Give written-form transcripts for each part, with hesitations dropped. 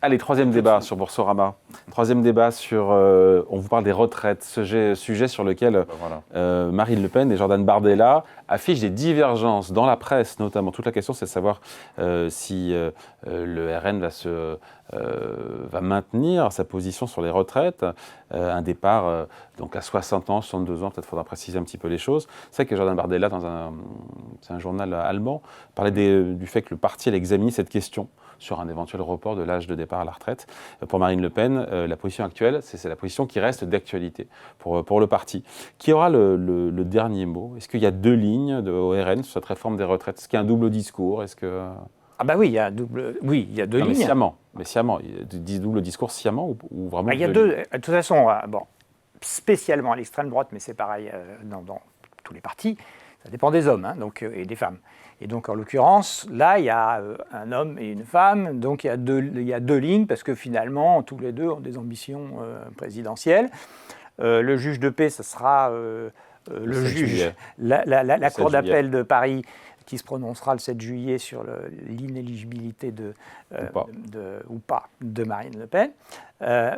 Allez, troisième débat sur Boursorama. Troisième débat sur, on vous parle des retraites, sujet sur lequel Marine Le Pen et Jordan Bardella affichent des divergences dans la presse, notamment. Toute la question, c'est de savoir si le RN va maintenir sa position sur les retraites. Un départ donc à 60 ans, 62 ans, peut-être faudra préciser un petit peu les choses. C'est vrai que Jordan Bardella, c'est un journal allemand, parlait du fait que le parti allait examiner cette question sur un éventuel report de l'âge de départ à la retraite. Pour Marine Le Pen, la position actuelle, c'est la position qui reste d'actualité pour le parti. Qui aura le dernier mot? Est-ce qu'il y a deux lignes au RN sur cette réforme des retraites? Est-ce qu'il y a un double discours? Est-ce que... Ah bah oui, il y a deux lignes. Mais sciemment. Double discours sciemment ou vraiment... Il y a deux. De toute façon, spécialement à l'extrême droite, mais c'est pareil dans tous les partis, ça dépend des hommes et des femmes. Et donc, en l'occurrence, là, il y a un homme et une femme, donc il y a deux lignes, parce que finalement, tous les deux ont des ambitions présidentielles. Le juge de paix, ce sera le juge, la Cour d'appel de Paris, qui se prononcera le 7 juillet sur l'inéligibilité ou pas de Marine Le Pen.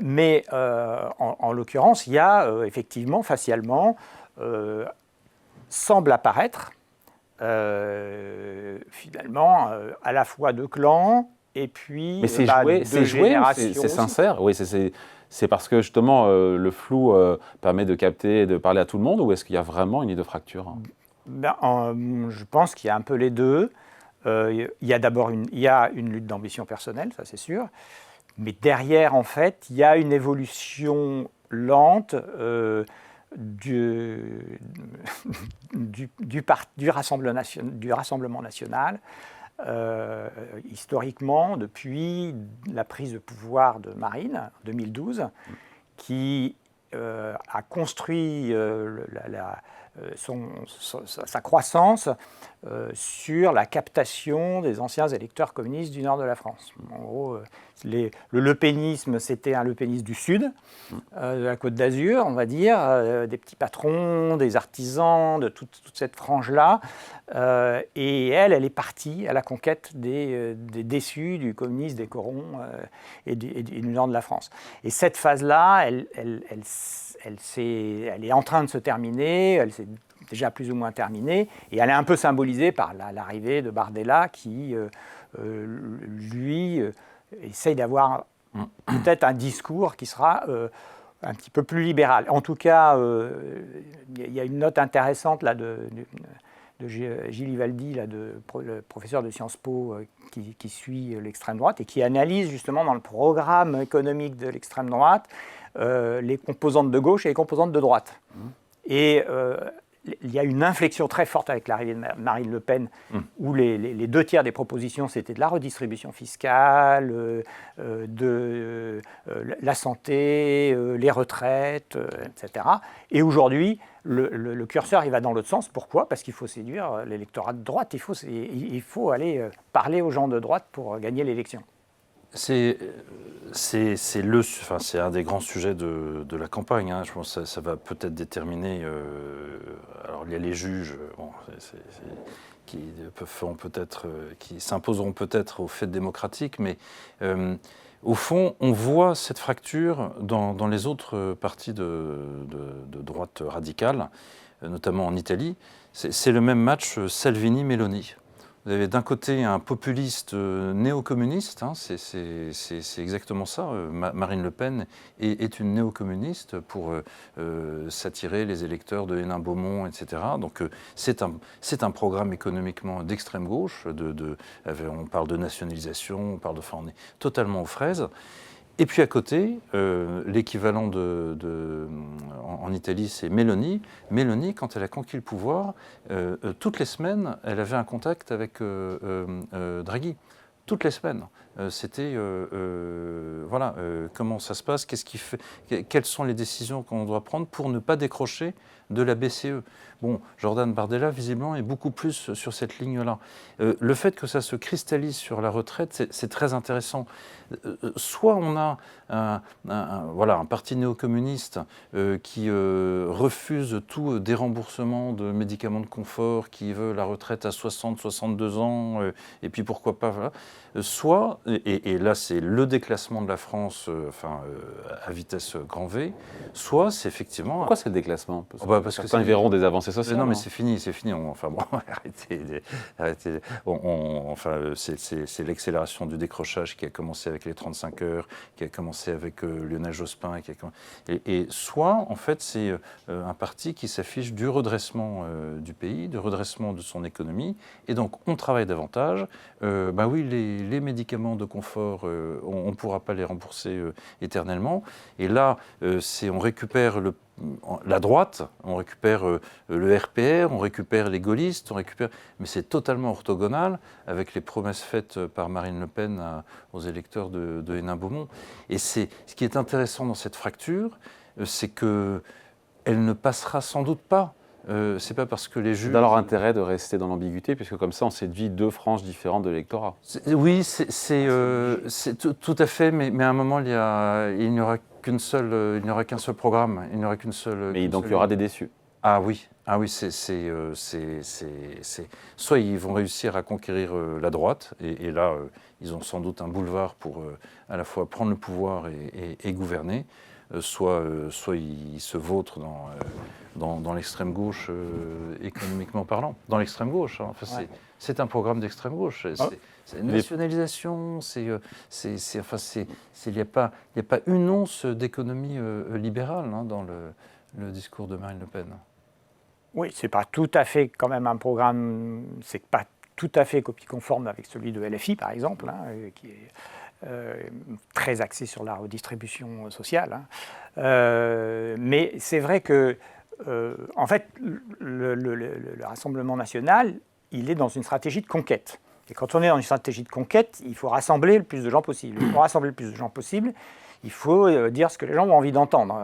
Mais en l'occurrence, il y a effectivement, facialement, semble apparaître, finalement, à la fois deux clans et puis mais c'est joué, c'est sincère. Oui, c'est parce que justement le flou permet de capter et de parler à tout le monde, ou est-ce qu'il y a vraiment une idée de fracture? Je pense qu'il y a un peu les deux. Il y a d'abord une lutte d'ambition personnelle, ça c'est sûr. Mais derrière, en fait, il y a une évolution lente du Rassemblement national, historiquement, depuis la prise de pouvoir de Marine, en 2012, qui a construit sa croissance sur la captation des anciens électeurs communistes du nord de la France. En gros, le lepénisme, c'était un lepénisme du sud, de la Côte d'Azur, on va dire, des petits patrons, des artisans, de toute cette frange-là. Et elle est partie à la conquête des déçus, du communisme, des corons et du nord de la France. Et cette phase-là, elle est en train de se terminer, elle s'est déjà plus ou moins terminée, et elle est un peu symbolisée par l'arrivée de Bardella qui, lui, essaye d'avoir peut-être un discours qui sera un petit peu plus libéral. En tout cas, il y a une note intéressante là, de Gilles Ivaldi, le professeur de Sciences Po qui suit l'extrême droite et qui analyse justement dans le programme économique de l'extrême droite les composantes de gauche et les composantes de droite. Et il y a une inflexion très forte avec l'arrivée de Marine Le Pen, où les deux tiers des propositions, c'était de la redistribution fiscale, de la santé, les retraites, etc. Et aujourd'hui, le curseur, il va dans l'autre sens. Pourquoi? Parce qu'il faut séduire l'électorat de droite. Il faut aller parler aux gens de droite pour gagner l'élection. C'est un des grands sujets de la campagne. Je pense que ça va peut-être déterminer. Alors il y a les juges qui s'imposeront peut-être aux faits démocratiques, mais au fond, on voit cette fracture dans les autres partis de droite radicale, notamment en Italie. C'est le même match Salvini-Meloni. Vous avez d'un côté un populiste néo-communiste, c'est exactement ça. Marine Le Pen est une néo-communiste pour s'attirer les électeurs de Hénin-Beaumont, etc. Donc c'est un programme économiquement d'extrême gauche. On parle de nationalisation, on est totalement aux fraises. Et puis à côté, l'équivalent en Italie, c'est Meloni. Meloni, quand elle a conquis le pouvoir, toutes les semaines, elle avait un contact avec Draghi. Toutes les semaines. C'était, comment ça se passe, qu'est-ce qui fait, quelles sont les décisions qu'on doit prendre pour ne pas décrocher de la BCE. Bon, Jordan Bardella, visiblement, est beaucoup plus sur cette ligne-là. Le fait que ça se cristallise sur la retraite, c'est très intéressant. Soit on a un parti néo-communiste qui refuse tout déremboursement de médicaments de confort, qui veut la retraite à 60, 62 ans, et puis pourquoi pas, voilà. Soit, et là c'est le déclassement de la France à vitesse grand V, soit c'est effectivement... Pourquoi c'est le déclassement? Parce que certains verront des avancées sociales. Non, mais c'est fini. Arrêtez. C'est l'accélération du décrochage qui a commencé avec les 35 heures, qui a commencé avec Lionel Jospin. Et soit, en fait, c'est un parti qui s'affiche du redressement du pays, du redressement de son économie. Et donc, on travaille davantage. Oui, les médicaments de confort, on ne pourra pas les rembourser éternellement. Et là, on récupère la droite, on récupère le RPR, on récupère les gaullistes, mais c'est totalement orthogonal avec les promesses faites par Marine Le Pen aux électeurs de Hénin-Beaumont. Et ce qui est intéressant dans cette fracture, c'est qu'elle ne passera sans doute pas. C'est pas parce que les juges... C'est dans leur intérêt de rester dans l'ambiguïté, puisque comme ça, on séduit deux franges différentes de l'électorat. Oui, c'est tout à fait, mais à un moment, il n'y aura qu'un seul programme, il n'y aura qu'une seule... Mais donc, il y aura des déçus. Ah oui, soit ils vont réussir à conquérir la droite, et là, ils ont sans doute un boulevard pour à la fois prendre le pouvoir et gouverner, soit ils se vautrent dans l'extrême gauche, économiquement parlant. Dans l'extrême gauche, hein. C'est un programme d'extrême gauche. C'est une nationalisation, il n'y a pas une once d'économie libérale dans le discours de Marine Le Pen. Oui, c'est pas tout à fait quand même un programme, c'est pas tout à fait copie conforme avec celui de LFI par exemple, qui est très axé sur la redistribution sociale. Mais c'est vrai que, en fait, le Rassemblement national, il est dans une stratégie de conquête. Et quand on est dans une stratégie de conquête, il faut rassembler le plus de gens possible. Pour rassembler le plus de gens possible, il faut dire ce que les gens ont envie d'entendre.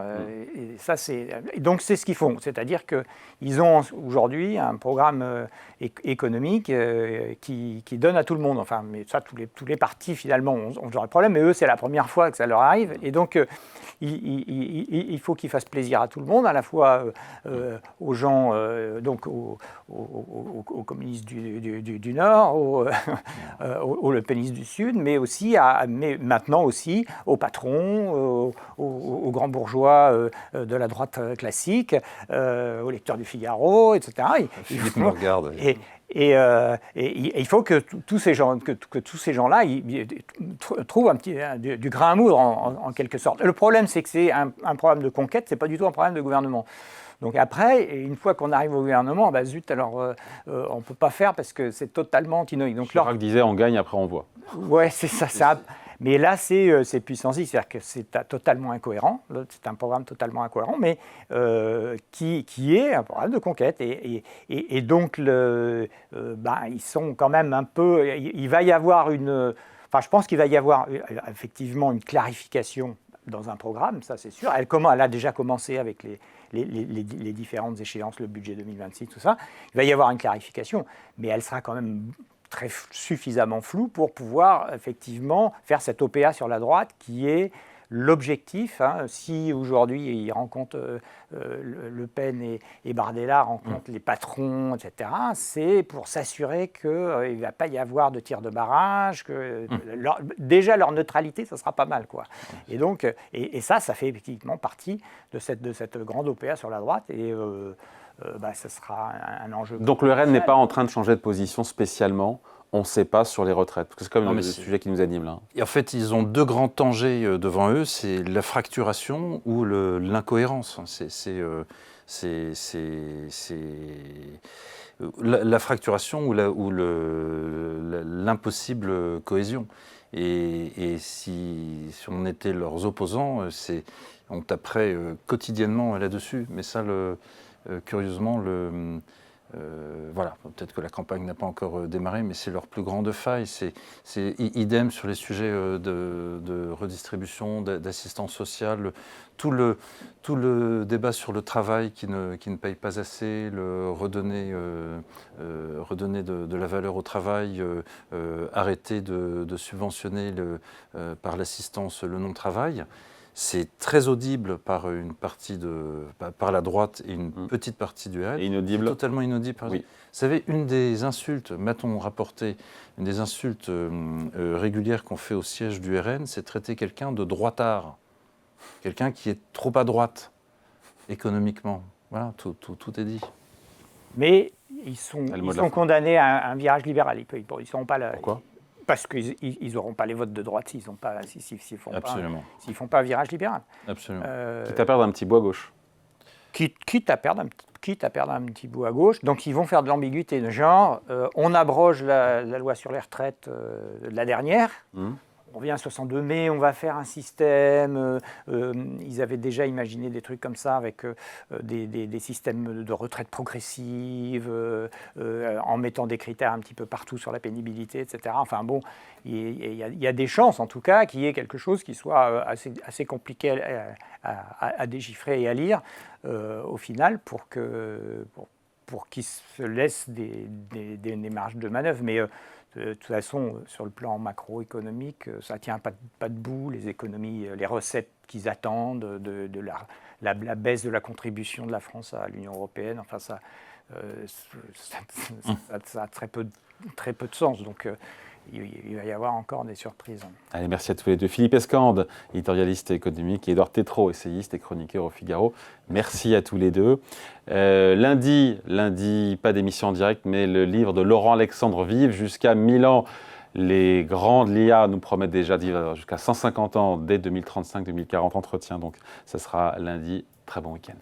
Et donc c'est ce qu'ils font. C'est-à-dire qu'ils ont aujourd'hui un programme économique qui donne à tout le monde. Enfin, mais ça, tous les partis finalement ont genre de problème, mais eux, c'est la première fois que ça leur arrive. Et donc, il faut qu'ils fassent plaisir à tout le monde, à la fois aux gens, donc aux communistes du Nord, aux Le Penistes du Sud, mais aussi mais maintenant aussi aux patrons, aux grands bourgeois de la droite classique, aux lecteurs du Figaro, etc. Philippe me regarde. Et il faut que tous ces gens-là trouvent du grain à moudre en quelque sorte. Le problème, c'est que c'est un problème de conquête, c'est pas du tout un problème de gouvernement. Donc après, une fois qu'on arrive au gouvernement, zut, alors on ne peut pas faire parce que c'est totalement antinomique. Donc Chirac disait on gagne, après on voit. Ouais, c'est ça. Mais là, c'est puissance 10, c'est-à-dire que c'est totalement incohérent. C'est un programme totalement incohérent, mais qui est un programme de conquête. Et donc, ils sont quand même un peu... Il va y avoir je pense qu'il va y avoir effectivement une clarification dans un programme, ça c'est sûr. Elle a déjà commencé avec les différentes échéances, le budget 2026, tout ça. Il va y avoir une clarification, mais elle sera quand même suffisamment floue pour pouvoir effectivement faire cette OPA sur la droite qui est l'objectif. Si aujourd'hui il rencontre Le Pen et Bardella rencontrent les patrons, etc., c'est pour s'assurer qu'il ne va pas y avoir de tir de barrage, que déjà leur neutralité, ça sera pas mal, quoi. Et donc, et ça fait effectivement partie de cette grande OPA sur la droite, et ce sera un enjeu. Donc le RN n'est pas en train de changer de position spécialement, on ne sait pas, sur les retraites, parce que c'est quand même le sujet qui nous anime là. Et en fait, ils ont deux grands dangers devant eux, c'est la fracturation ou l'incohérence. La fracturation ou l'impossible cohésion. Et si on était leurs opposants, on taperait quotidiennement là-dessus. Mais ça, curieusement, voilà, peut-être que la campagne n'a pas encore démarré, mais c'est leur plus grande faille. C'est idem sur les sujets de redistribution, d'assistance sociale, tout le débat sur le travail qui ne paye pas assez, le redonner de la valeur au travail, arrêter de subventionner par l'assistance le non-travail. C'est très audible par une partie par la droite et une petite partie du RN. Et inaudible. Totalement inaudible. Oui. Vous savez, une des insultes, m'a-t-on rapporté, une des insultes régulières qu'on fait au siège du RN, c'est traiter quelqu'un de droitard. Quelqu'un qui est trop à droite, économiquement. Voilà, tout est dit. Mais ils sont condamnés à un virage libéral. Ils ne seront pas là. Pourquoi ? Parce qu'ils n'auront pas les votes de droite s'ils ne font pas un virage libéral. Absolument. Quitte à perdre un petit bout à gauche. Quitte à perdre un petit bout à gauche. Donc ils vont faire de l'ambiguïté de genre, on abroge la loi sur les retraites de la dernière. On revient à 62, mais on va faire un système. Ils avaient déjà imaginé des trucs comme ça avec des systèmes de retraite progressive, en mettant des critères un petit peu partout sur la pénibilité, etc. Enfin bon, il y a des chances en tout cas qu'il y ait quelque chose qui soit assez compliqué à déchiffrer et à lire au final pour qu'ils se laissent des marges de manœuvre. Mais de toute façon, sur le plan macroéconomique, ça ne tient pas debout, les économies, les recettes qu'ils attendent, de la baisse de la contribution de la France à l'Union européenne, enfin ça a très peu de sens. Donc il va y avoir encore des surprises. Allez, merci à tous les deux. Philippe Escande, éditorialiste économique, et Édouard Tétrault, essayiste et chroniqueur au Figaro. Merci à tous les deux. Lundi, pas d'émission en direct, mais le livre de Laurent Alexandre Vive, jusqu'à 1000 ans. Les grands de l'IA nous promettent déjà jusqu'à 150 ans dès 2035-2040 entretien. Donc, ça sera lundi. Très bon week-end.